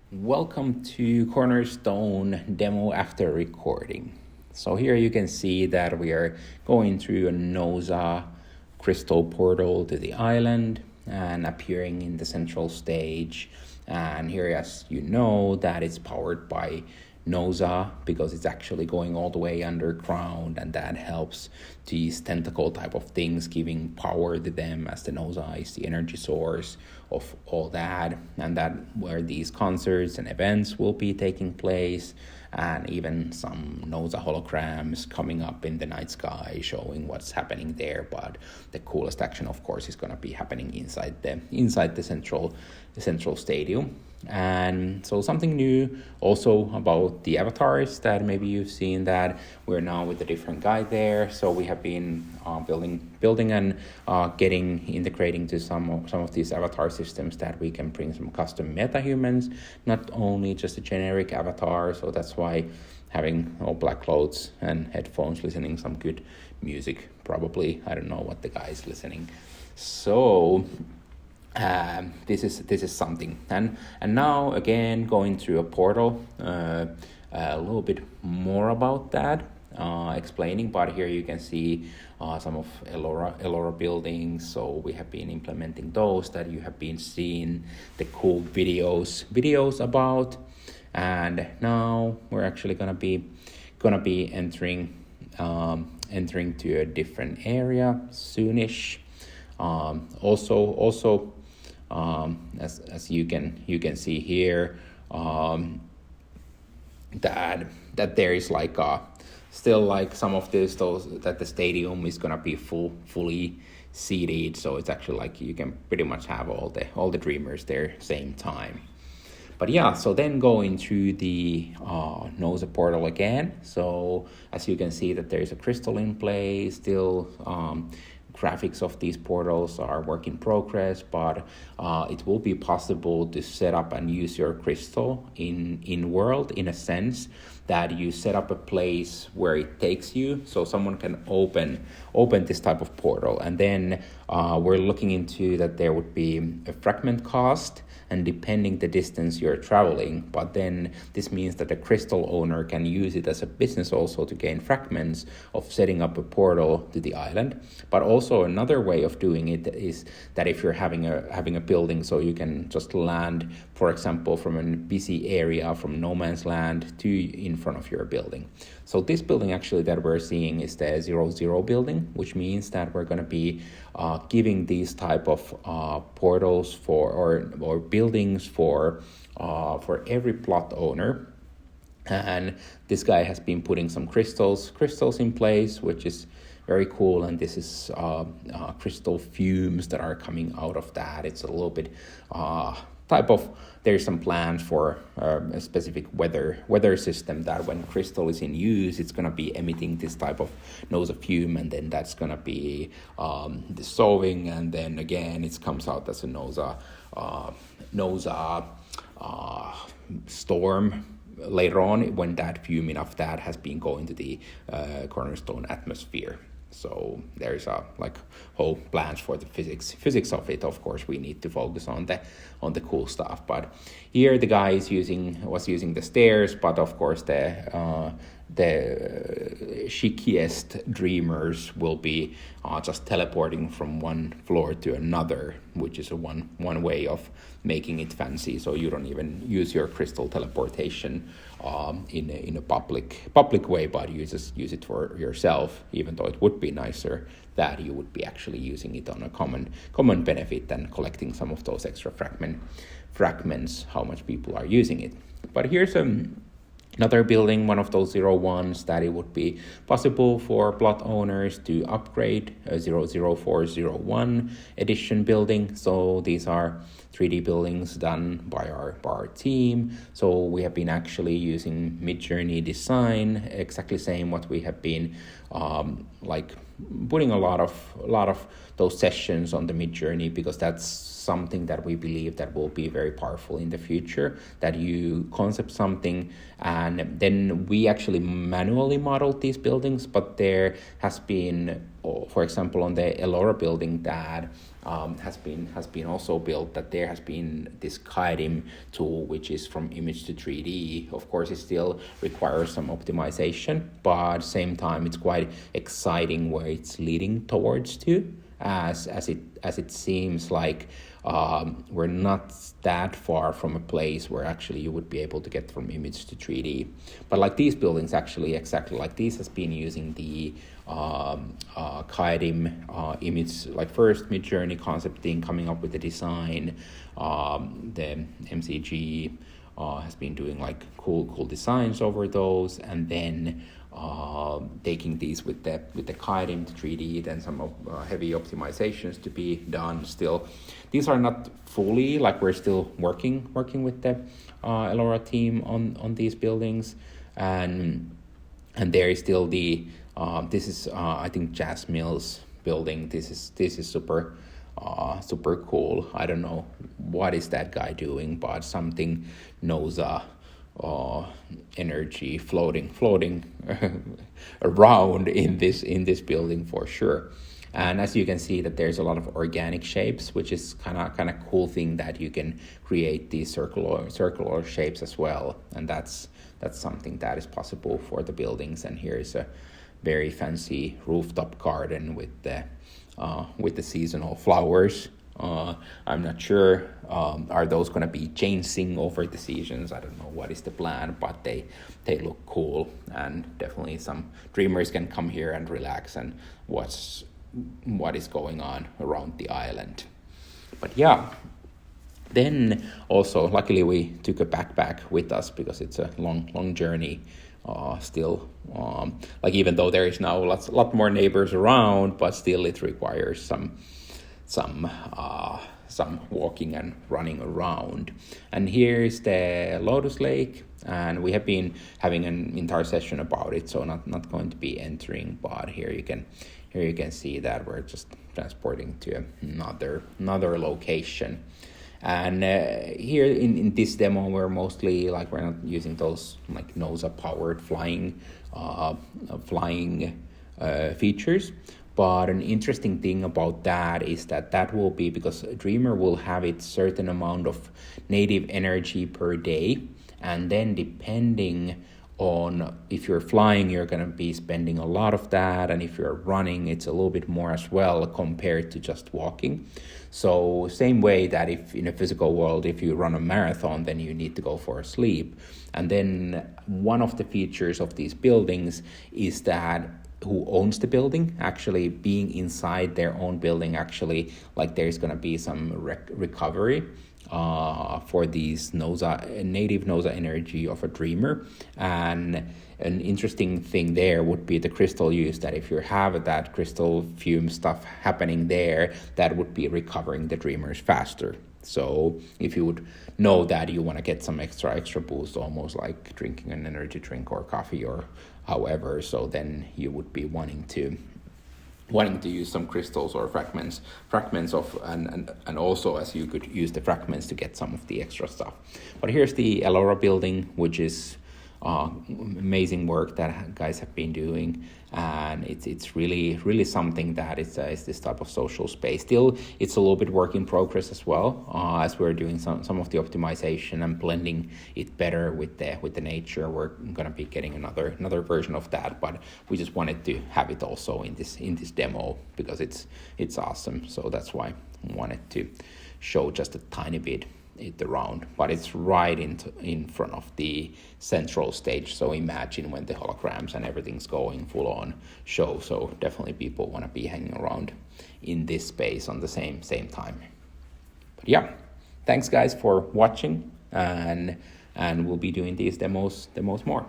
Welcome to Cornerstone demo after recording. So here you can see that we are going through a NOSA crystal portal to the island and appearing in the central stage. And here, as you know, that is powered by NOSA because it's actually going all the way underground, and that helps these tentacle type of things, giving power to them, as the NOSA is the energy source of all that, and that where these concerts and events will be taking place, and even some NOSA holograms coming up in the night sky showing what's happening there. But the coolest action, of course, is going to be happening inside the central stadium. And so something new also about the avatars, that maybe you've seen that we're now with a different guy there. So we have been building and integrating to some of these avatar systems that we can bring some custom meta-humans, not only just a generic avatar. So that's why having all black clothes and headphones, listening some good music, probably. I don't know what the guy is listening. So this is something, and now again going through a portal, a little bit more about that, explaining. But here you can see some of Elora buildings. So we have been implementing those that you have been seeing the cool videos about, and now we're actually gonna be entering to a different area soonish. Also, as you can see here, that there is like still like some of those that the stadium is gonna be fully seated. So it's actually like you can pretty much have all the dreamers there same time. But yeah, so then going through the NOSA portal again. So as you can see that there is a crystal in play still. Graphics of these portals are work in progress, but it will be possible to set up and use your crystal in world, in a sense that you set up a place where it takes you, so someone can open this type of portal. And then we're looking into that there would be a fragment cost, and depending the distance you're traveling. But then this means that the crystal owner can use it as a business also to gain fragments of setting up a portal to the island. But also another way of doing it is that if you're having a building, so you can just land, for example, from a busy area, from no man's land to in front of your building. So this building actually that we're seeing is the 00 building, which means that we're going to be giving these type of portals for or buildings for every plot owner. And this guy has been putting some crystals in place, which is very cool. And this is crystal fumes that are coming out of that. It's a little bit type of, there's some plans for a specific weather system that when crystal is in use, it's going to be emitting this type of NOSA fume, and then that's going to be dissolving, and then again it comes out as a NOSA storm later on, when that fume enough that has been going to the Cornerstone atmosphere. So there's whole plans for the physics of it. Of course, we need to focus on the cool stuff. But here the guy was using the stairs, but of course the chickiest dreamers will be just teleporting from one floor to another, which is one way of making it fancy. So you don't even use your crystal teleportation in a public way, but you just use it for yourself, even though it would be nicer that you would be actually using it on a common benefit and collecting some of those extra fragments, how much people are using it. But here's another building, one of those 01s, that it would be possible for plot owners to upgrade a 00401 edition building. So these are 3D buildings done by our team. So we have been actually using Midjourney design, exactly same what we have been putting a lot of those sessions on the Midjourney, because that's something that we believe that will be very powerful in the future, that you concept something and then we actually manually modeled these buildings. But there has been, for example, on the Elora building, that has been also built, that there has been this KIDIM tool, which is from image to 3D. Of course, it still requires some optimization, but at the same time, it's quite exciting where it's leading towards to, as it seems like we're not that far from a place where actually you would be able to get from image to 3D. But like these buildings, actually exactly like these, has been using the KIDIM image, like first mid-journey concepting, coming up with the design. The MCG has been doing like cool designs over those, and then taking these with the KIDIM to 3D, then some heavy optimizations to be done still. These are not fully, like we're still working with the Elora team on these buildings, and there is still the this is I think Jazz Mills building. This is super cool. I don't know what is that guy doing, but something NOSA energy floating around in this building for sure. And as you can see, that there's a lot of organic shapes, which is kind of cool thing, that you can create these circular shapes as well, and that's something that is possible for the buildings. And here is a very fancy rooftop garden with the seasonal flowers. I'm not sure, are those going to be changing over the seasons? I don't know what is the plan, but they look cool, and definitely some dreamers can come here and relax and watch what is going on around the island. But yeah, then also luckily we took a backpack with us, because it's a long journey still, like even though there is now a lot more neighbors around, but still it requires some walking and running around. And here's the Lotus Lake, and we have been having an entire session about it, so not going to be entering, but here you can see that we're just transporting to another location. And here in this demo, we're mostly like, we're not using those like NOSA powered flying features. But an interesting thing about that is that will be, because a Dreamer will have its certain amount of native energy per day, and then depending on if you're flying, you're going to be spending a lot of that, and if you're running, it's a little bit more as well compared to just walking. So same way that if in a physical world, if you run a marathon, then you need to go for a sleep. And then one of the features of these buildings is that who owns the building, actually being inside their own building, actually like there's going to be some recovery for these native NOSA energy of a Dreamer. And an interesting thing there would be the crystal use, that if you have that crystal fume stuff happening there, that would be recovering the Dreamers faster. So if you would know that you want to get some extra boost, almost like drinking an energy drink or coffee or however, so then you would be wanting to use some crystals or fragments of, and also as you could use the fragments to get some of the extra stuff. But here's the Elora building, which is amazing work that guys have been doing, and it's really something that is this type of social space. Still, it's a little bit work in progress as well, as we're doing some of the optimization and blending it better with the nature. We're gonna be getting another version of that, but we just wanted to have it also in this demo, because it's awesome. So that's why I wanted to show just a tiny bit it around, but it's right in front of the central stage. So imagine when the holograms and everything's going full on show. So definitely people want to be hanging around in this space on the same time. But yeah, thanks guys for watching, and we'll be doing these demos more.